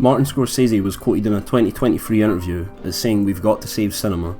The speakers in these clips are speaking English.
Martin Scorsese was quoted in a 2023 interview as saying we've got to save cinema.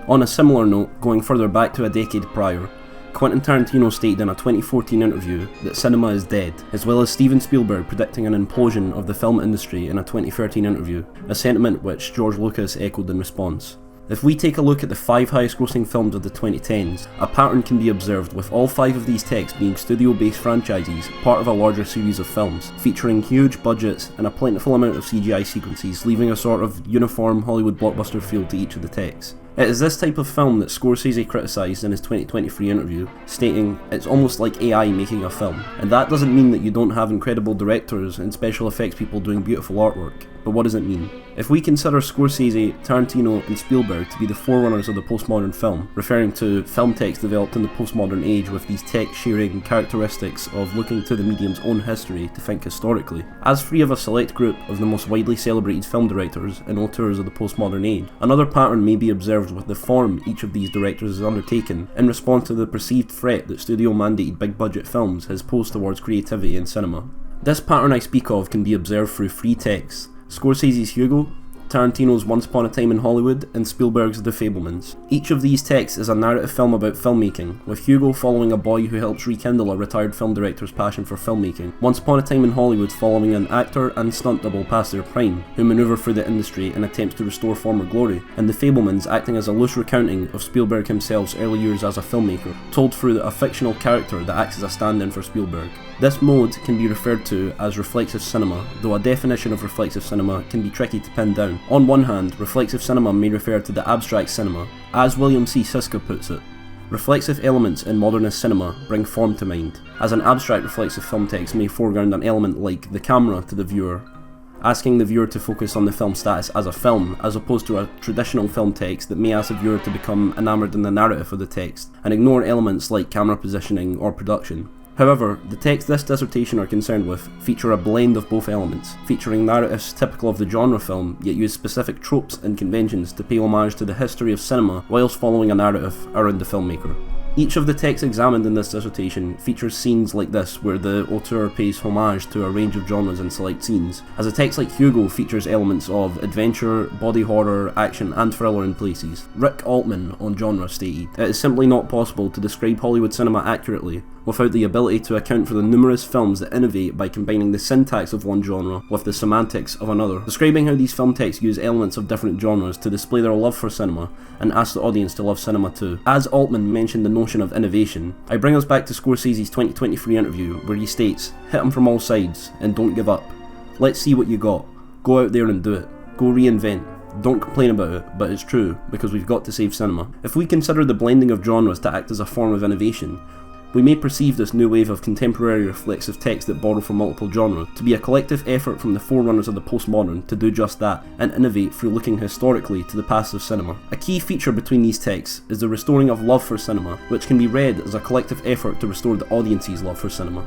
On a similar note, going further back to a decade prior, Quentin Tarantino stated in a 2014 interview that cinema is dead, as well as Steven Spielberg predicting an implosion of the film industry in a 2013 interview, a sentiment which George Lucas echoed in response. If we take a look at the 5 highest grossing films of the 2010s, a pattern can be observed with all 5 of these texts being studio-based franchises, part of a larger series of films, featuring huge budgets and a plentiful amount of CGI sequences, leaving a sort of uniform Hollywood blockbuster feel to each of the texts. It is this type of film that Scorsese criticised in his 2023 interview, stating, "It's almost like AI making a film." And that doesn't mean that you don't have incredible directors and special effects people doing beautiful artwork, but what does it mean? If we consider Scorsese, Tarantino and Spielberg to be the forerunners of the postmodern film, referring to film text developed in the postmodern age with these tech-sharing characteristics of looking to the medium's own history to think historically, as free of a select group of the most widely celebrated film directors and auteurs of the postmodern age, another pattern may be observed with the form each of these directors has undertaken in response to the perceived threat that studio-mandated big-budget films has posed towards creativity in cinema. This pattern I speak of can be observed through 3 texts: Scorsese's Hugo, Tarantino's Once Upon a Time in Hollywood, and Spielberg's The Fabelmans. Each of these texts is a narrative film about filmmaking, with Hugo following a boy who helps rekindle a retired film director's passion for filmmaking, Once Upon a Time in Hollywood following an actor and stunt double past their prime, who manoeuvre through the industry in attempts to restore former glory, and The Fabelmans acting as a loose recounting of Spielberg himself's early years as a filmmaker, told through a fictional character that acts as a stand-in for Spielberg. This mode can be referred to as reflexive cinema, though a definition of reflexive cinema can be tricky to pin down. On one hand, reflexive cinema may refer to the abstract cinema. As William C. Siska puts it, reflexive elements in modernist cinema bring form to mind, as an abstract reflexive film text may foreground an element like the camera to the viewer, asking the viewer to focus on the film's status as a film, as opposed to a traditional film text that may ask the viewer to become enamoured in the narrative of the text, and ignore elements like camera positioning or production. However, the texts this dissertation are concerned with feature a blend of both elements, featuring narratives typical of the genre film, yet use specific tropes and conventions to pay homage to the history of cinema whilst following a narrative around the filmmaker. Each of the texts examined in this dissertation features scenes like this where the auteur pays homage to a range of genres in select scenes, as a text like Hugo features elements of adventure, body horror, action and thriller in places. Rick Altman on genre stated, "It is simply not possible to describe Hollywood cinema accurately without the ability to account for the numerous films that innovate by combining the syntax of one genre with the semantics of another, describing how these film texts use elements of different genres to display their love for cinema and ask the audience to love cinema too." As Altman mentioned the notion of innovation, I bring us back to Scorsese's 2023 interview where he states, "Hit 'em from all sides and don't give up. Let's see what you got. Go out there and do it. Go reinvent. Don't complain about it, but it's true, because we've got to save cinema." If we consider the blending of genres to act as a form of innovation, we may perceive this new wave of contemporary reflexive text that borrow from multiple genres to be a collective effort from the forerunners of the postmodern to do just that, and innovate through looking historically to the past of cinema. A key feature between these texts is the restoring of love for cinema, which can be read as a collective effort to restore the audience's love for cinema.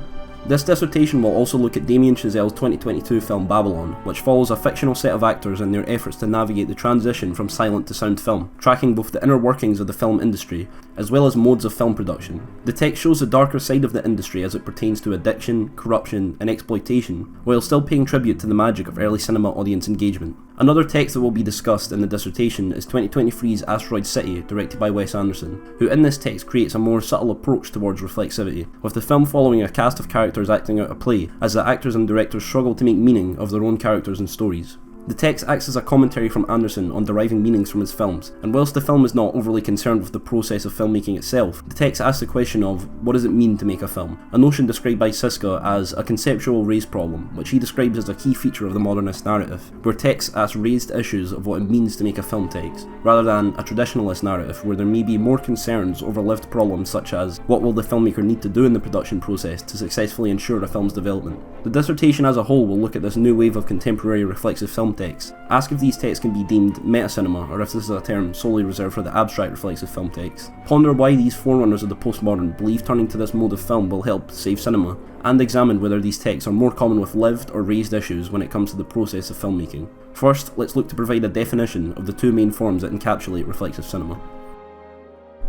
This dissertation will also look at Damien Chazelle's 2022 film Babylon, which follows a fictional set of actors in their efforts to navigate the transition from silent to sound film, tracking both the inner workings of the film industry as well as modes of film production. The text shows the darker side of the industry as it pertains to addiction, corruption and exploitation, while still paying tribute to the magic of early cinema audience engagement. Another text that will be discussed in the dissertation is 2023's Asteroid City, directed by Wes Anderson, who in this text creates a more subtle approach towards reflexivity, with the film following a cast of characters acting out a play, as the actors and directors struggle to make meaning of their own characters and stories. The text acts as a commentary from Anderson on deriving meanings from his films, and whilst the film is not overly concerned with the process of filmmaking itself, the text asks the question of, what does it mean to make a film? A notion described by Siska as a conceptual raised problem, which he describes as a key feature of the modernist narrative, where texts ask raised issues of what it means to make a film text, rather than a traditionalist narrative where there may be more concerns over lived problems such as, what will the filmmaker need to do in the production process to successfully ensure a film's development? The dissertation as a whole will look at this new wave of contemporary reflexive film texts, ask if these texts can be deemed meta-cinema or if this is a term solely reserved for the abstract reflexive film texts, ponder why these forerunners of the postmodern believe turning to this mode of film will help save cinema, and examine whether these texts are more common with lived or raised issues when it comes to the process of filmmaking. First, let's look to provide a definition of the two main forms that encapsulate reflexive cinema.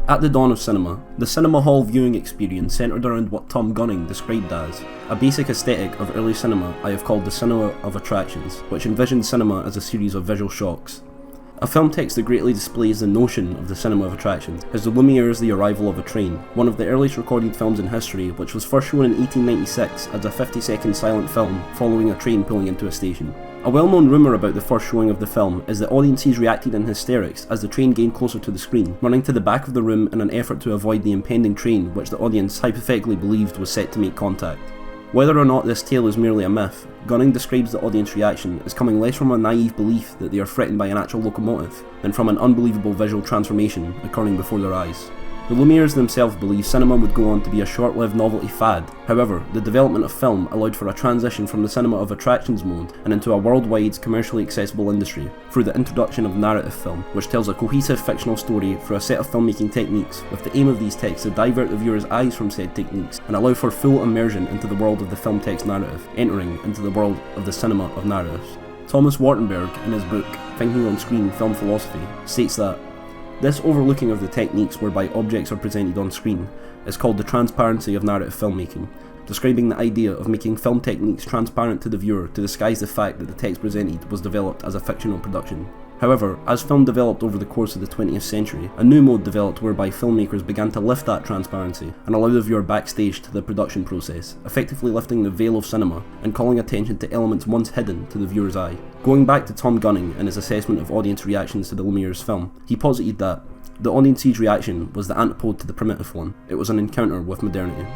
At the dawn of cinema, the cinema hall viewing experience centred around what Tom Gunning described as a basic aesthetic of early cinema I have called the cinema of attractions, which envisioned cinema as a series of visual shocks. A film text that greatly displays the notion of the cinema of attractions is The Lumiere's The Arrival of a Train, one of the earliest recorded films in history, which was first shown in 1896 as a 50-second silent film following a train pulling into a station. A well-known rumour about the first showing of the film is that audiences reacted in hysterics as the train gained closer to the screen, running to the back of the room in an effort to avoid the impending train which the audience hypothetically believed was set to make contact. Whether or not this tale is merely a myth, Gunning describes the audience reaction as coming less from a naive belief that they are threatened by an actual locomotive, than from an unbelievable visual transformation occurring before their eyes. The Lumieres themselves believed cinema would go on to be a short-lived novelty fad. However, the development of film allowed for a transition from the cinema of attractions mode and into a worldwide, commercially accessible industry, through the introduction of narrative film, which tells a cohesive fictional story through a set of filmmaking techniques, with the aim of these texts to divert the viewer's eyes from said techniques and allow for full immersion into the world of the film text narrative, entering into the world of the cinema of narratives. Thomas Wartenberg, in his book Thinking on Screen Film Philosophy, states that this overlooking of the techniques whereby objects are presented on screen is called the transparency of narrative filmmaking, describing the idea of making film techniques transparent to the viewer to disguise the fact that the text presented was developed as a fictional production. However, as film developed over the course of the 20th century, a new mode developed whereby filmmakers began to lift that transparency and allow the viewer backstage to the production process, effectively lifting the veil of cinema and calling attention to elements once hidden to the viewer's eye. Going back to Tom Gunning and his assessment of audience reactions to the Lumiere's film, he posited that the audience's reaction was the antipode to the primitive one. It was an encounter with modernity.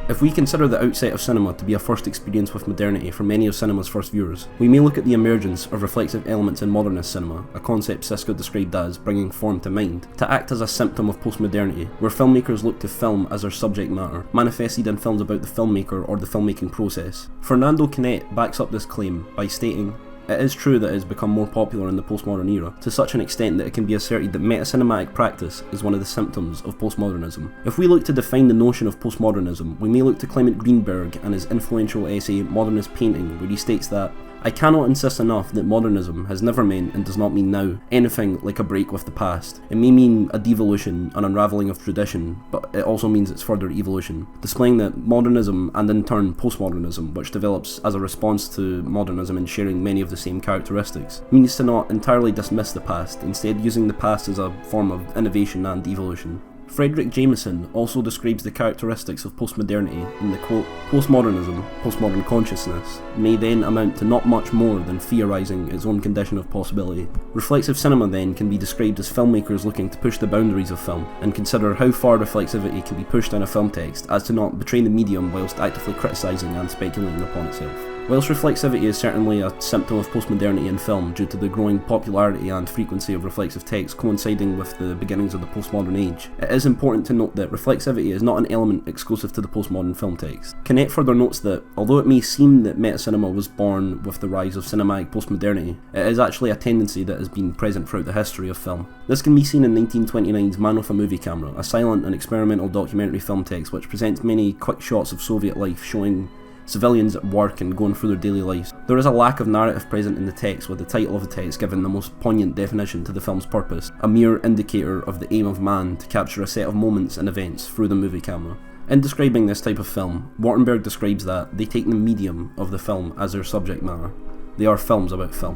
If we consider the outset of cinema to be a first experience with modernity for many of cinema's first viewers, we may look at the emergence of reflexive elements in modernist cinema, a concept Sisko described as bringing form to mind, to act as a symptom of postmodernity, where filmmakers look to film as their subject matter, manifested in films about the filmmaker or the filmmaking process. Fernando Canet backs up this claim by stating, "It is true that it has become more popular in the postmodern era, to such an extent that it can be asserted that metacinematic practice is one of the symptoms of postmodernism. If we look to define the notion of postmodernism, we may look to Clement Greenberg and his influential essay Modernist Painting, where he states that, I cannot insist enough that modernism has never meant, and does not mean now, anything like a break with the past. It may mean a devolution, an unravelling of tradition, but it also means its further evolution, displaying that modernism, and in turn postmodernism, which develops as a response to modernism and sharing many of the same characteristics, means to not entirely dismiss the past, instead using the past as a form of innovation and evolution." Frederick Jameson also describes the characteristics of postmodernity in the quote, "Postmodernism, postmodern consciousness, may then amount to not much more than theorising its own condition of possibility." Reflexive cinema then can be described as filmmakers looking to push the boundaries of film, and consider how far reflexivity can be pushed in a film text as to not betray the medium whilst actively criticising and speculating upon itself. Whilst reflexivity is certainly a symptom of postmodernity in film due to the growing popularity and frequency of reflexive text coinciding with the beginnings of the postmodern age, it is important to note that reflexivity is not an element exclusive to the postmodern film text. Canet further notes that, although it may seem that metacinema was born with the rise of cinematic postmodernity, it is actually a tendency that has been present throughout the history of film. This can be seen in 1929's Man with a Movie Camera, a silent and experimental documentary film text which presents many quick shots of Soviet life showing civilians at work and going through their daily lives. There is a lack of narrative present in the text, with the title of the text giving the most poignant definition to the film's purpose, a mere indicator of the aim of man to capture a set of moments and events through the movie camera. In describing this type of film, Wartenberg describes that they take the medium of the film as their subject matter. They are films about film.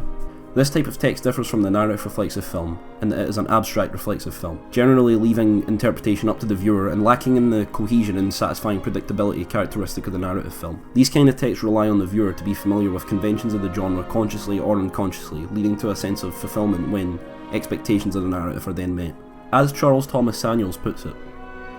This type of text differs from the narrative reflexive film in that it is an abstract reflexive film, generally leaving interpretation up to the viewer and lacking in the cohesion and satisfying predictability characteristic of the narrative film. These kind of texts rely on the viewer to be familiar with conventions of the genre consciously or unconsciously, leading to a sense of fulfillment when expectations of the narrative are then met. As Charles Thomas Samuels puts it,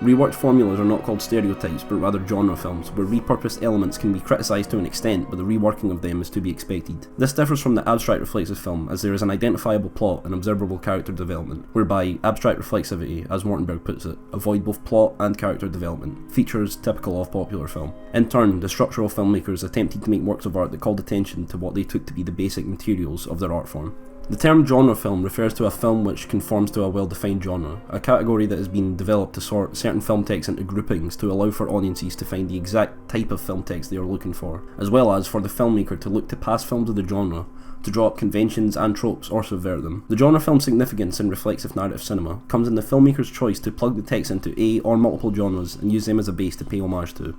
reworked formulas are not called stereotypes, but rather genre films, where repurposed elements can be criticised to an extent, but the reworking of them is to be expected. This differs from the abstract reflexive film, as there is an identifiable plot and observable character development, whereby abstract reflexivity, as Wartenberg puts it, avoid both plot and character development, features typical of popular film. In turn, the structural filmmakers attempted to make works of art that called attention to what they took to be the basic materials of their art form. The term genre film refers to a film which conforms to a well-defined genre, a category that has been developed to sort certain film texts into groupings to allow for audiences to find the exact type of film text they are looking for, as well as for the filmmaker to look to past films of the genre to draw up conventions and tropes or subvert them. The genre film's significance in reflexive narrative cinema comes in the filmmaker's choice to plug the text into a or multiple genres and use them as a base to pay homage to.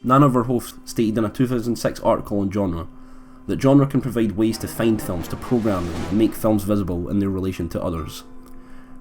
Nana Verhoef stated in a 2006 article on genre that genre can provide ways to find films, to program them, and make films visible in their relation to others.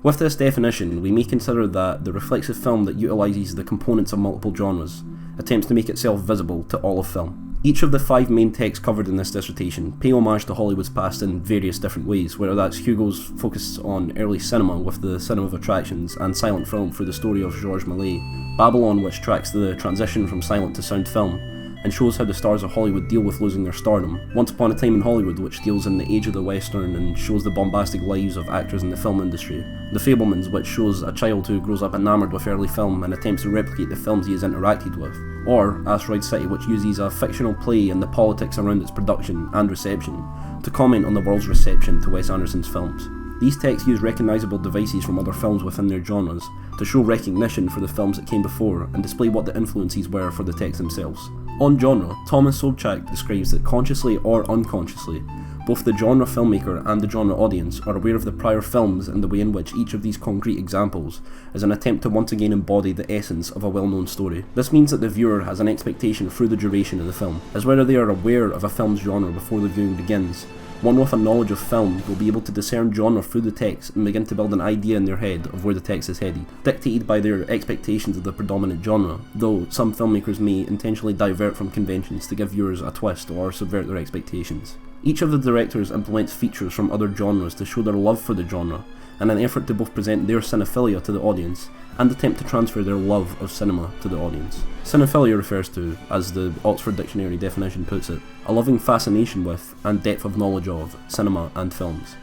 With this definition, we may consider that the reflexive film that utilises the components of multiple genres attempts to make itself visible to all of film. Each of the 5 main texts covered in this dissertation pay homage to Hollywood's past in various different ways, whether that's Hugo's focus on early cinema with the Cinema of Attractions and silent film through the story of Georges Méliès, Babylon, which tracks the transition from silent to sound film and shows how the stars of Hollywood deal with losing their stardom, Once Upon a Time in Hollywood, which deals in the age of the Western and shows the bombastic lives of actors in the film industry, The Fabelmans, which shows a child who grows up enamoured with early film and attempts to replicate the films he has interacted with, or Asteroid City, which uses a fictional play and the politics around its production and reception to comment on the world's reception to Wes Anderson's films. These texts use recognisable devices from other films within their genres to show recognition for the films that came before and display what the influences were for the texts themselves. On genre, Thomas Sobchak describes that consciously or unconsciously, both the genre filmmaker and the genre audience are aware of the prior films and the way in which each of these concrete examples is an attempt to once again embody the essence of a well-known story. This means that the viewer has an expectation through the duration of the film, as whether they are aware of a film's genre before the viewing begins. One with a knowledge of film will be able to discern genre through the text and begin to build an idea in their head of where the text is headed, dictated by their expectations of the predominant genre, though some filmmakers may intentionally divert from conventions to give viewers a twist or subvert their expectations. Each of the directors implements features from other genres to show their love for the genre, in an effort to both present their cinephilia to the audience and attempt to transfer their love of cinema to the audience. Cinephilia refers to, as the Oxford Dictionary definition puts it, a loving fascination with and depth of knowledge of cinema and films.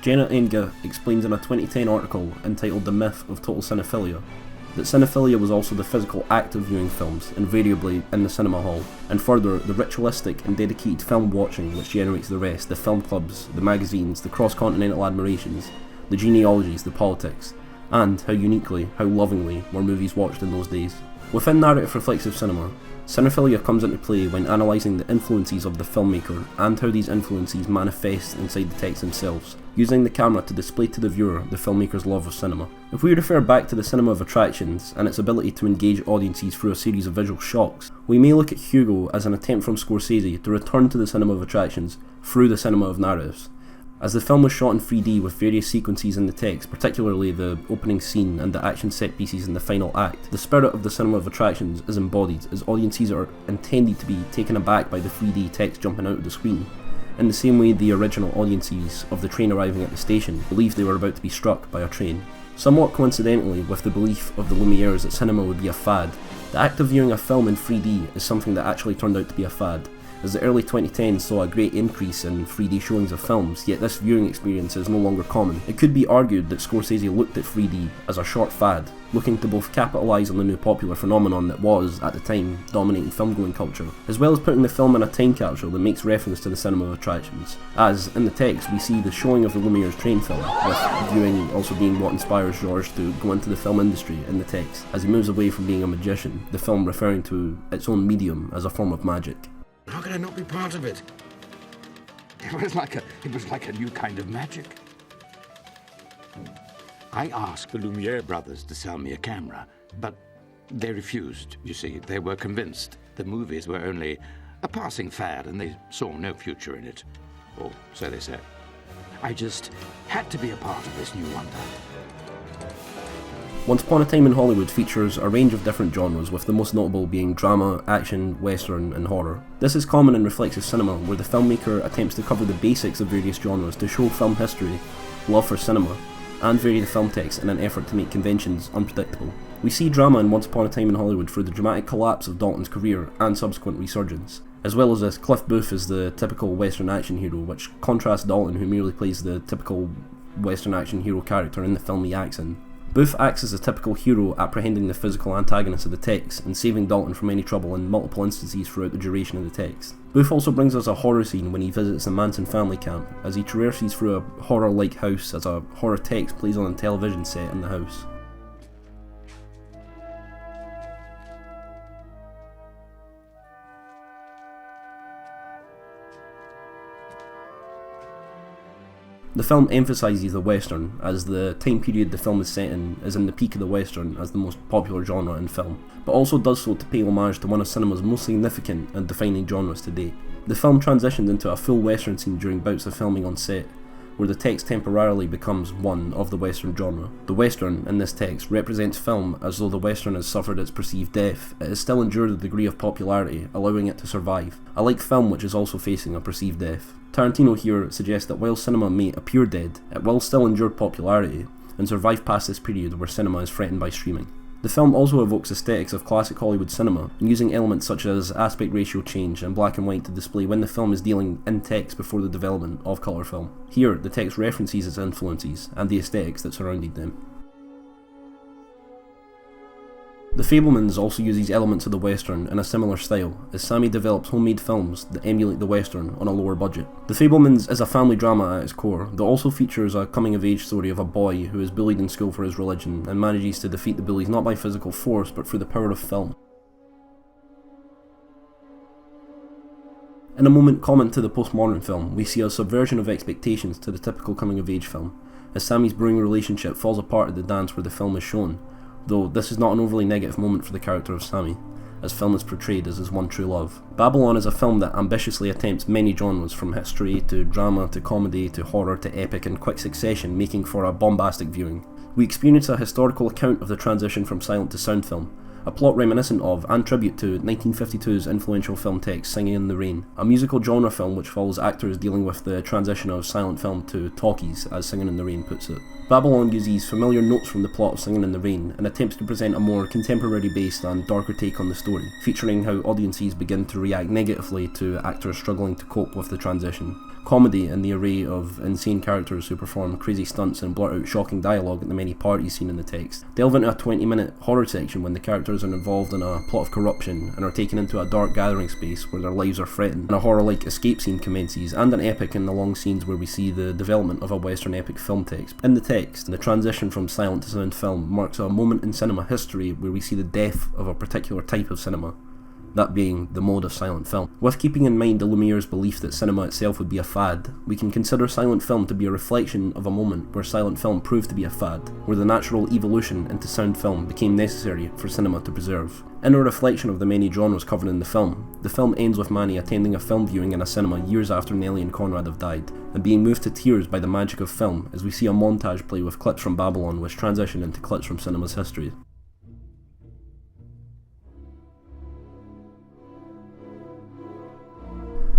Jenna Enga explains in a 2010 article entitled The Myth of Total Cinephilia that cinephilia was also the physical act of viewing films, invariably in the cinema hall, and further, the ritualistic and dedicated film watching which generates the rest, the film clubs, the magazines, the cross-continental admirations, the genealogies, the politics, and how uniquely, how lovingly were movies watched in those days. Within narrative reflexive cinema, cinephilia comes into play when analysing the influences of the filmmaker and how these influences manifest inside the text themselves, using the camera to display to the viewer the filmmaker's love of cinema. If we refer back to the Cinema of Attractions and its ability to engage audiences through a series of visual shocks, we may look at Hugo as an attempt from Scorsese to return to the Cinema of Attractions through the cinema of narratives. As the film was shot in 3D with various sequences in the text, particularly the opening scene and the action set pieces in the final act, the spirit of the Cinema of Attractions is embodied as audiences are intended to be taken aback by the 3D text jumping out of the screen, in the same way the original audiences of the train arriving at the station believed they were about to be struck by a train. Somewhat coincidentally with the belief of the Lumieres that cinema would be a fad, the act of viewing a film in 3D is something that actually turned out to be a fad, as the early 2010s saw a great increase in 3D showings of films, yet this viewing experience is no longer common. It could be argued that Scorsese looked at 3D as a short fad, looking to both capitalise on the new popular phenomenon that was, at the time, dominating film-going culture, as well as putting the film in a time capsule that makes reference to the Cinema of Attractions, as, in the text, we see the showing of the Lumiere's train film, with viewing also being what inspires Georges to go into the film industry in the text, as he moves away from being a magician, the film referring to its own medium as a form of magic. How could I not be part of it? It was like a new kind of magic. I asked the Lumiere brothers to sell me a camera, but they refused, you see. They were convinced the movies were only a passing fad and they saw no future in it. Or so they said. I just had to be a part of this new wonder. Once Upon a Time in Hollywood features a range of different genres, with the most notable being drama, action, western, and horror. This is common in reflexive cinema, where the filmmaker attempts to cover the basics of various genres to show film history, love for cinema, and vary the film text in an effort to make conventions unpredictable. We see drama in Once Upon a Time in Hollywood through the dramatic collapse of Dalton's career and subsequent resurgence, as well as Cliff Booth as the typical western action hero, which contrasts Dalton, who merely plays the typical western action hero character in the film he acts in. Booth acts as a typical hero, apprehending the physical antagonist of the text and saving Dalton from any trouble in multiple instances throughout the duration of the text. Booth also brings us a horror scene when he visits the Manson family camp, as he traverses through a horror-like house as a horror text plays on a television set in the house. The film emphasises the Western, as the time period the film is set in is in the peak of the Western as the most popular genre in film, but also does so to pay homage to one of cinema's most significant and defining genres today. The film transitions into a full Western scene during bouts of filming on set, where the text temporarily becomes one of the Western genre. The Western, in this text, represents film as though the Western has suffered its perceived death. It has still endured a degree of popularity, allowing it to survive, unlike film which is also facing a perceived death. Tarantino here suggests that while cinema may appear dead, it will still endure popularity, and survive past this period where cinema is threatened by streaming. The film also evokes aesthetics of classic Hollywood cinema, using elements such as aspect ratio change and black and white to display when the film is dealing in text before the development of colour film. Here, the text references its influences and the aesthetics that surrounded them. The Fabelmans also use these elements of the Western in a similar style, as Sammy develops homemade films that emulate the Western on a lower budget. The Fabelmans is a family drama at its core, that also features a coming-of-age story of a boy who is bullied in school for his religion and manages to defeat the bullies not by physical force but through the power of film. In a moment common to the postmodern film, we see a subversion of expectations to the typical coming-of-age film, as Sammy's brewing relationship falls apart at the dance where the film is shown, though this is not an overly negative moment for the character of Sammy, as film is portrayed as his one true love. Babylon is a film that ambitiously attempts many genres, from history to drama to comedy to horror to epic in quick succession, making for a bombastic viewing. We experience a historical account of the transition from silent to sound film, a plot reminiscent of and tribute to 1952's influential film text Singing in the Rain, a musical genre film which follows actors dealing with the transition of silent film to talkies, as Singing in the Rain puts it. Babylon uses familiar notes from the plot of Singing in the Rain and attempts to present a more contemporary-based and darker take on the story, featuring how audiences begin to react negatively to actors struggling to cope with the transition. Comedy in the array of insane characters who perform crazy stunts and blurt out shocking dialogue at the many parties seen in the text. Delve into a 20-minute horror section when the characters are involved in a plot of corruption and are taken into a dark gathering space where their lives are threatened, and a horror-like escape scene commences, and an epic in the long scenes where we see the development of a Western epic film text. In the text, the transition from silent to sound film marks a moment in cinema history where we see the death of a particular type of cinema, that being the mode of silent film. With keeping in mind the Lumiere's belief that cinema itself would be a fad, we can consider silent film to be a reflection of a moment where silent film proved to be a fad, where the natural evolution into sound film became necessary for cinema to preserve. In a reflection of the many genres covered in the film ends with Manny attending a film viewing in a cinema years after Nellie and Conrad have died, and being moved to tears by the magic of film as we see a montage play with clips from Babylon which transition into clips from cinema's history.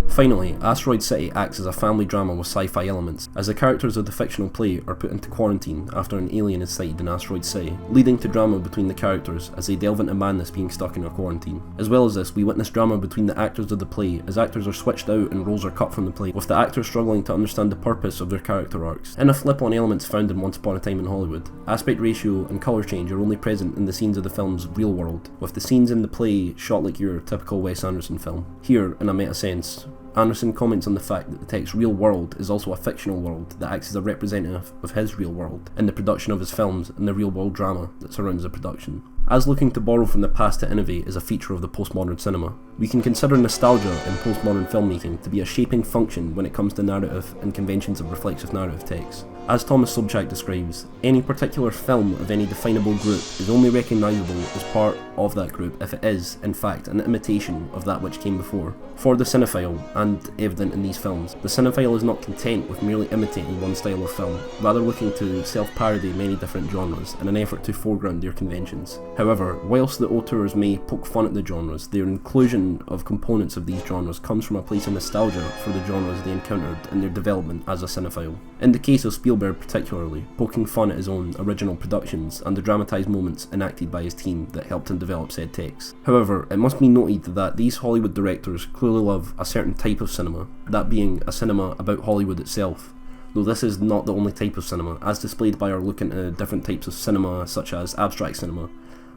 Finally, Asteroid City acts as a family drama with sci-fi elements, as the characters of the fictional play are put into quarantine after an alien is sighted in Asteroid City, leading to drama between the characters as they delve into madness being stuck in a quarantine. As well as this, we witness drama between the actors of the play, as actors are switched out and roles are cut from the play, with the actors struggling to understand the purpose of their character arcs. In a flip on elements found in Once Upon a Time in Hollywood, aspect ratio and colour change are only present in the scenes of the film's real world, with the scenes in the play shot like your typical Wes Anderson film. Here, in a meta sense, Anderson comments on the fact that the text's real world is also a fictional world that acts as a representative of his real world in the production of his films and the real world drama that surrounds the production. As looking to borrow from the past to innovate is a feature of the postmodern cinema, we can consider nostalgia in postmodern filmmaking to be a shaping function when it comes to narrative and conventions of reflexive narrative text. As Thomas Sobchak describes, any particular film of any definable group is only recognisable as part of that group if it is, in fact, an imitation of that which came before. For the cinephile, and evident in these films, the cinephile is not content with merely imitating one style of film, rather looking to self-parody many different genres in an effort to foreground their conventions. However, whilst the auteurs may poke fun at the genres, their inclusion of components of these genres comes from a place of nostalgia for the genres they encountered in their development as a cinephile. In the case of Spielberg particularly, poking fun at his own original productions and the dramatised moments enacted by his team that helped him develop said texts. However, it must be noted that these Hollywood directors clearly love a certain type of cinema, that being a cinema about Hollywood itself, though this is not the only type of cinema, as displayed by our look into different types of cinema such as abstract cinema,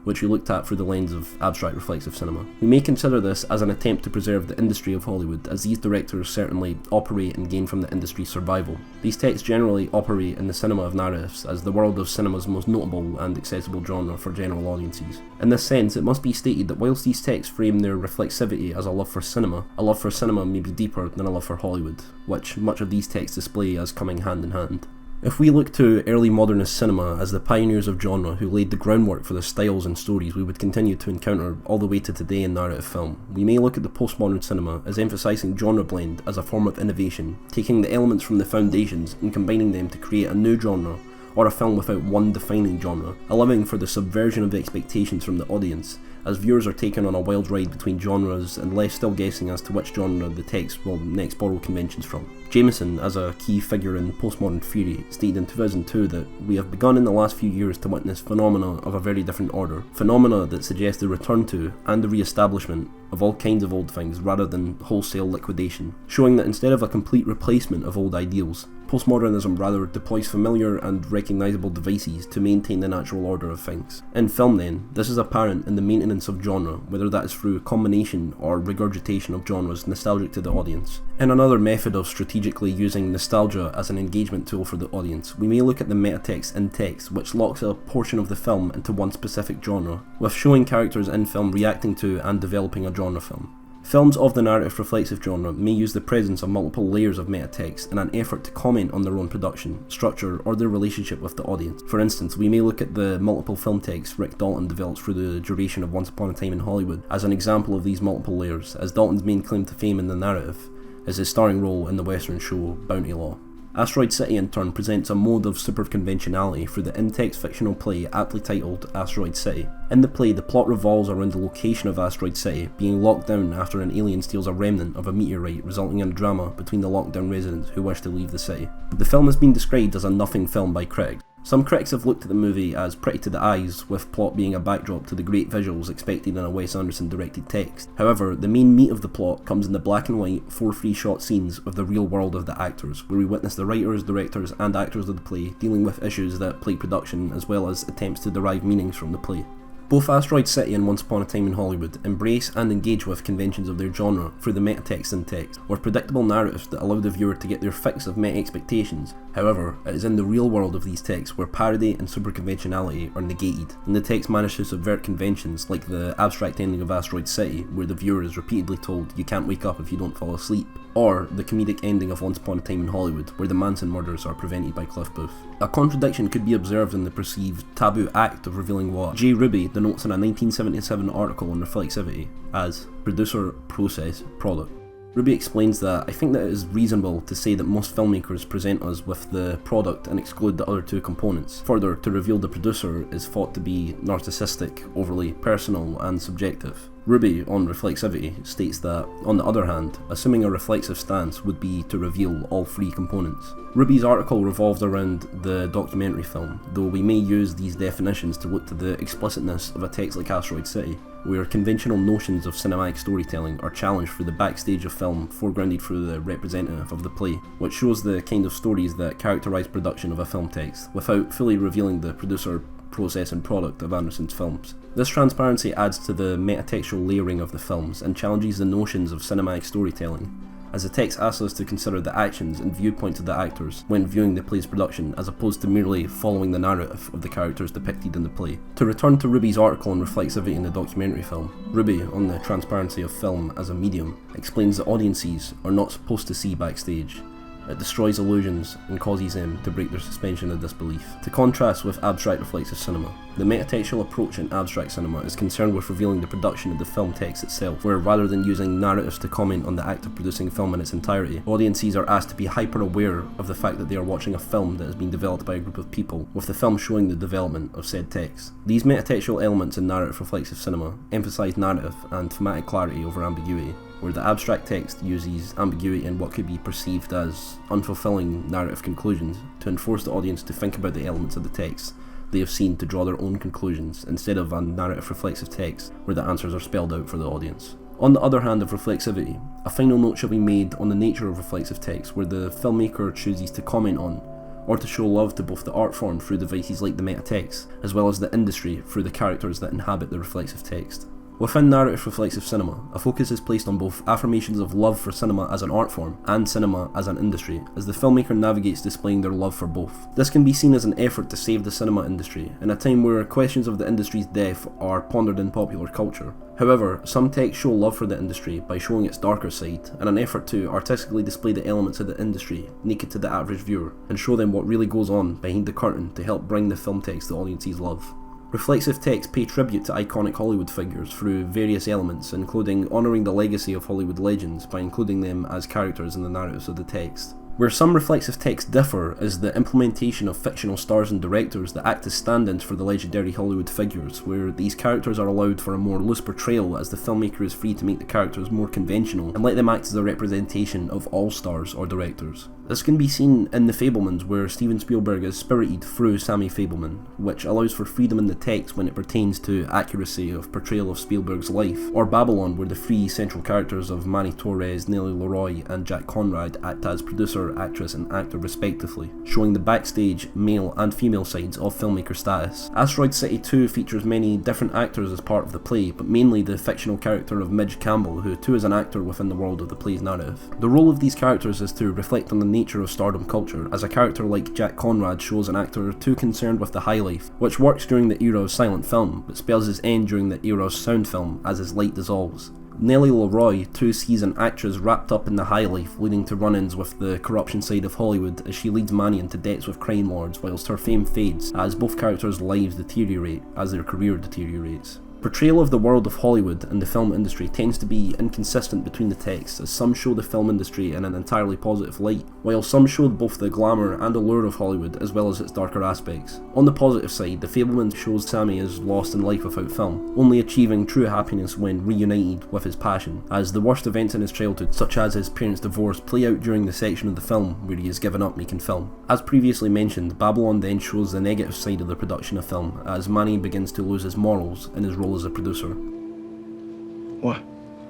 which we looked at through the lens of abstract reflexive cinema. We may consider this as an attempt to preserve the industry of Hollywood, as these directors certainly operate and gain from the industry's survival. These texts generally operate in the cinema of narratives, as the world of cinema's most notable and accessible genre for general audiences. In this sense, it must be stated that whilst these texts frame their reflexivity as a love for cinema may be deeper than a love for Hollywood, which much of these texts display as coming hand in hand. If we look to early modernist cinema as the pioneers of genre who laid the groundwork for the styles and stories we would continue to encounter all the way to today in narrative film, we may look at the postmodern cinema as emphasising genre blend as a form of innovation, taking the elements from the foundations and combining them to create a new genre, or a film without one defining genre, allowing for the subversion of expectations from the audience, as viewers are taken on a wild ride between genres and left still guessing as to which genre the text will next borrow conventions from. Jameson, as a key figure in postmodern theory, stated in 2002 that we have begun in the last few years to witness phenomena of a very different order, phenomena that suggest the return to and the re-establishment of all kinds of old things rather than wholesale liquidation, showing that instead of a complete replacement of old ideals, postmodernism rather deploys familiar and recognisable devices to maintain the natural order of things. In film then, this is apparent in the maintenance of genre, whether that is through combination or regurgitation of genres nostalgic to the audience. In another method of strategically using nostalgia as an engagement tool for the audience, we may look at the metatext in text, which locks a portion of the film into one specific genre, with showing characters in film reacting to and developing a genre film. Films of the narrative reflexive genre may use the presence of multiple layers of metatext in an effort to comment on their own production, structure, or their relationship with the audience. For instance, we may look at the multiple film texts Rick Dalton develops through the duration of Once Upon a Time in Hollywood as an example of these multiple layers, as Dalton's main claim to fame in the narrative is his starring role in the western show Bounty Law. Asteroid City in turn presents a mode of superconventionality through the in-text fictional play aptly titled Asteroid City. In the play, the plot revolves around the location of Asteroid City being locked down after an alien steals a remnant of a meteorite, resulting in drama between the locked down residents who wish to leave the city. The film has been described as a nothing film by critics. Some critics have looked at the movie as pretty to the eyes, with plot being a backdrop to the great visuals expected in a Wes Anderson directed text. However, the main meat of the plot comes in the black and white 4:3 shot scenes of the real world of the actors, where we witness the writers, directors and actors of the play dealing with issues that plague production as well as attempts to derive meanings from the play. Both Asteroid City and Once Upon a Time in Hollywood embrace and engage with conventions of their genre through the metatext in text, or predictable narratives that allow the viewer to get their fix of meta-expectations. However, it is in the real world of these texts where parody and superconventionality are negated, and the text manage to subvert conventions like the abstract ending of Asteroid City, where the viewer is repeatedly told you can't wake up if you don't fall asleep, or the comedic ending of Once Upon a Time in Hollywood, where the Manson murders are prevented by Cliff Booth. A contradiction could be observed in the perceived taboo act of revealing what J. Ruby denotes in a 1977 article on reflexivity as producer, process, product. Ruby explains that I think that it is reasonable to say that most filmmakers present us with the product and exclude the other two components. Further, to reveal the producer is thought to be narcissistic, overly personal and subjective. Ruby, on reflexivity, states that, on the other hand, assuming a reflexive stance would be to reveal all three components. Ruby's article revolves around the documentary film, though we may use these definitions to look to the explicitness of a text like Asteroid City, where conventional notions of cinematic storytelling are challenged through the backstage of film foregrounded through the representative of the play, which shows the kind of stories that characterise production of a film text, without fully revealing the producer, process and product of Anderson's films. This transparency adds to the metatextual layering of the films and challenges the notions of cinematic storytelling, as the text asks us to consider the actions and viewpoints of the actors when viewing the play's production, as opposed to merely following the narrative of the characters depicted in the play. To return to Ruby's article on reflexivity in the documentary film, Ruby, on the transparency of film as a medium, explains that audiences are not supposed to see backstage. It destroys illusions and causes them to break their suspension of disbelief. To contrast with abstract reflexive cinema, the metatextual approach in abstract cinema is concerned with revealing the production of the film text itself, where rather than using narratives to comment on the act of producing film in its entirety, audiences are asked to be hyper-aware of the fact that they are watching a film that has been developed by a group of people, with the film showing the development of said text. These metatextual elements in narrative reflexive cinema emphasise narrative and thematic clarity over ambiguity, where the abstract text uses ambiguity in what could be perceived as unfulfilling narrative conclusions to enforce the audience to think about the elements of the text they have seen to draw their own conclusions, instead of a narrative reflexive text where the answers are spelled out for the audience. On the other hand of reflexivity, a final note shall be made on the nature of reflexive text, where the filmmaker chooses to comment on or to show love to both the art form through devices like the metatext, as well as the industry through the characters that inhabit the reflexive text. Within narrative reflexive cinema, a focus is placed on both affirmations of love for cinema as an art form and cinema as an industry, as the filmmaker navigates displaying their love for both. This can be seen as an effort to save the cinema industry, in a time where questions of the industry's death are pondered in popular culture. However, some texts show love for the industry by showing its darker side, in an effort to artistically display the elements of the industry naked to the average viewer, and show them what really goes on behind the curtain to help bring the film text the audiences love. Reflexive texts pay tribute to iconic Hollywood figures through various elements, including honouring the legacy of Hollywood legends by including them as characters in the narratives of the text. Where some reflexive texts differ is the implementation of fictional stars and directors that act as stand-ins for the legendary Hollywood figures, where these characters are allowed for a more loose portrayal as the filmmaker is free to make the characters more conventional and let them act as a representation of all stars or directors. This can be seen in The Fabelmans, where Steven Spielberg is spirited through Sammy Fabelman, which allows for freedom in the text when it pertains to accuracy of portrayal of Spielberg's life, or Babylon, where the three central characters of Manny Torres, Nellie Leroy and Jack Conrad act as producer, actress and actor respectively, showing the backstage male and female sides of filmmaker status. Asteroid City 2 features many different actors as part of the play, but mainly the fictional character of Midge Campbell, who too is an actor within the world of the play's narrative. The role of these characters is to reflect on the nature of stardom culture, as a character like Jack Conrad shows an actor too concerned with the high life, which works during the era of silent film, but spells its end during the era of sound film as his light dissolves. Nellie Leroy too sees an actress wrapped up in the high life, leading to run-ins with the corruption side of Hollywood as she leads Manny into debts with crime lords whilst her fame fades, as both characters' lives deteriorate as their career deteriorates. Portrayal of the world of Hollywood and the film industry tends to be inconsistent between the texts, as some show the film industry in an entirely positive light, while some show both the glamour and allure of Hollywood as well as its darker aspects. On the positive side, The Fabelmans shows Sammy is lost in life without film, only achieving true happiness when reunited with his passion, as the worst events in his childhood, such as his parents' divorce, play out during the section of the film where he has given up making film. As previously mentioned, Babylon then shows the negative side of the production of film, as Manny begins to lose his morals in his role as a producer. What?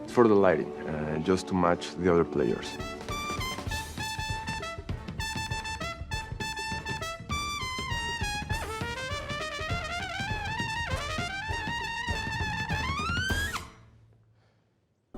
It's for the lighting, just to match the other players.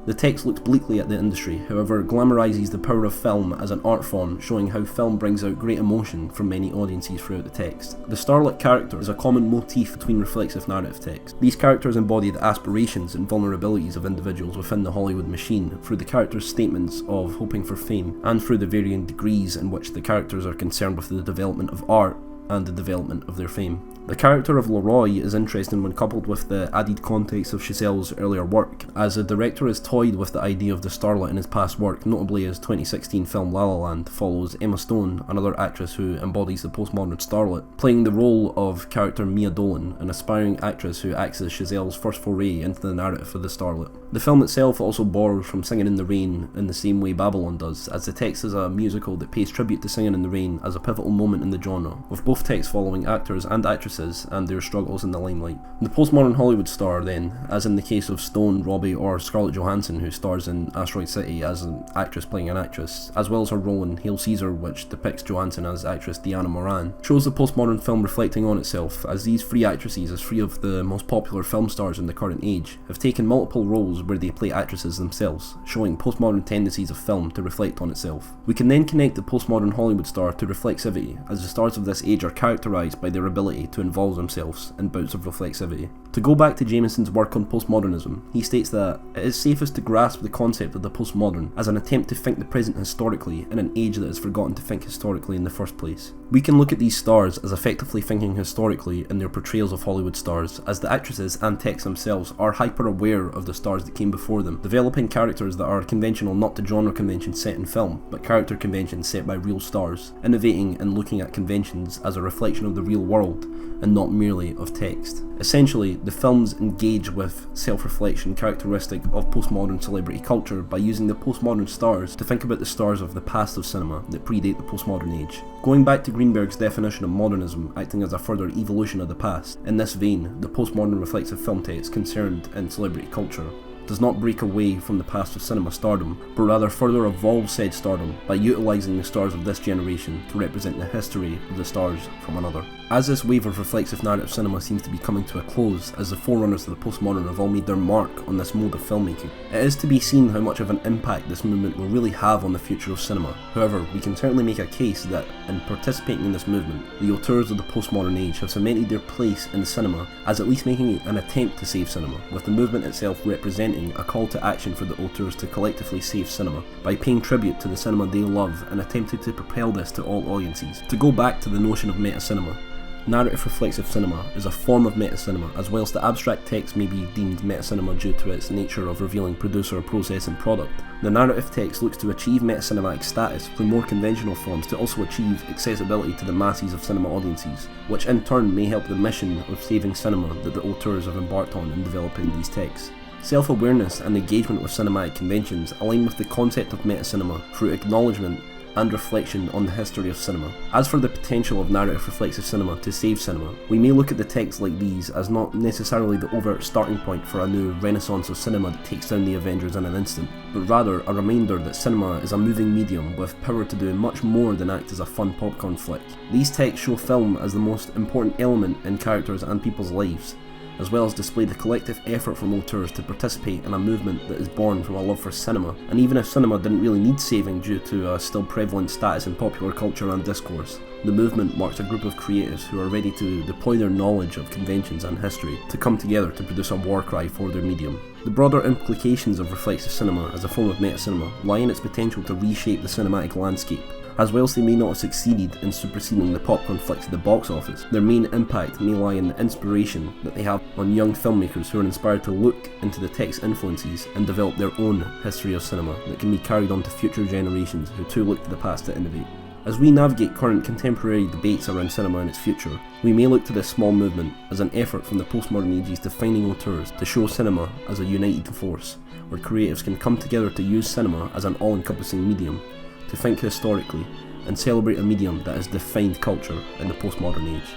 The text looks bleakly at the industry, however glamorises the power of film as an art form, showing how film brings out great emotion from many audiences throughout the text. The starlet character is a common motif between reflexive narrative texts. These characters embody the aspirations and vulnerabilities of individuals within the Hollywood machine, through the characters' statements of hoping for fame, and through the varying degrees in which the characters are concerned with the development of art and the development of their fame. The character of Leroy is interesting when coupled with the added context of Chazelle's earlier work, as the director has toyed with the idea of the starlet in his past work, notably his 2016 film La La Land follows Emma Stone, another actress who embodies the postmodern starlet, playing the role of character Mia Dolan, an aspiring actress who acts as Chazelle's first foray into the narrative for the starlet. The film itself also borrows from Singing in the Rain in the same way Babylon does, as the text is a musical that pays tribute to Singing in the Rain as a pivotal moment in the genre, with both texts following actors and actresses and their struggles in the limelight. The postmodern Hollywood star then, as in the case of Stone, Robbie or Scarlett Johansson, who stars in Asteroid City as an actress playing an actress, as well as her role in Hail Caesar, which depicts Johansson as actress Diana Moran, shows the postmodern film reflecting on itself, as these three actresses, as three of the most popular film stars in the current age, have taken multiple roles where they play actresses themselves, showing postmodern tendencies of film to reflect on itself. We can then connect the postmodern Hollywood star to reflexivity, as the stars of this age are characterised by their ability to involve themselves in bouts of reflexivity. To go back to Jameson's work on postmodernism, he states that it is safest to grasp the concept of the postmodern as an attempt to think the present historically in an age that has forgotten to think historically in the first place. We can look at these stars as effectively thinking historically in their portrayals of Hollywood stars, as the actresses and texts themselves are hyper aware of the stars that came before them, developing characters that are conventional not to genre conventions set in film, but character conventions set by real stars, innovating and looking at conventions as a reflection of the real world, and not merely of text. Essentially, the films engage with self-reflection characteristic of postmodern celebrity culture by using the postmodern stars to think about the stars of the past of cinema that predate the postmodern age. Going back to Greenberg's definition of modernism acting as a further evolution of the past, in this vein, the postmodern reflexive film text concerned in celebrity culture does not break away from the past of cinema stardom, but rather further evolve said stardom by utilising the stars of this generation to represent the history of the stars from another. As this wave of reflexive narrative cinema seems to be coming to a close, as the forerunners of the postmodern have all made their mark on this mode of filmmaking, it is to be seen how much of an impact this movement will really have on the future of cinema. However, we can certainly make a case that, in participating in this movement, the auteurs of the postmodern age have cemented their place in cinema as at least making an attempt to save cinema, with the movement itself representing a call to action for the auteurs to collectively save cinema, by paying tribute to the cinema they love and attempting to propel this to all audiences. To go back to the notion of meta-cinema, narrative reflexive cinema is a form of meta-cinema, as whilst the abstract text may be deemed meta-cinema due to its nature of revealing producer, process and product, the narrative text looks to achieve meta-cinematic status through more conventional forms to also achieve accessibility to the masses of cinema audiences, which in turn may help the mission of saving cinema that the auteurs have embarked on in developing these texts. Self-awareness and engagement with cinematic conventions align with the concept of meta-cinema through acknowledgement and reflection on the history of cinema. As for the potential of narrative reflexive cinema to save cinema, we may look at the texts like these as not necessarily the overt starting point for a new renaissance of cinema that takes down the Avengers in an instant, but rather a reminder that cinema is a moving medium with power to do much more than act as a fun popcorn flick. These texts show film as the most important element in characters and people's lives, as well as display the collective effort from auteurs to participate in a movement that is born from a love for cinema. And even if cinema didn't really need saving due to a still prevalent status in popular culture and discourse, the movement marks a group of creatives who are ready to deploy their knowledge of conventions and history to come together to produce a war cry for their medium. The broader implications of reflexive cinema as a form of meta-cinema lie in its potential to reshape the cinematic landscape, as whilst they may not have succeeded in superseding the popcorn flicks at the box office, their main impact may lie in the inspiration that they have on young filmmakers who are inspired to look into the text's influences and develop their own history of cinema that can be carried on to future generations who too look to the past to innovate. As we navigate current contemporary debates around cinema and its future, we may look to this small movement as an effort from the postmodern age's defining auteurs to show cinema as a united force, where creatives can come together to use cinema as an all-encompassing medium, to think historically, and celebrate a medium that has defined culture in the postmodern age.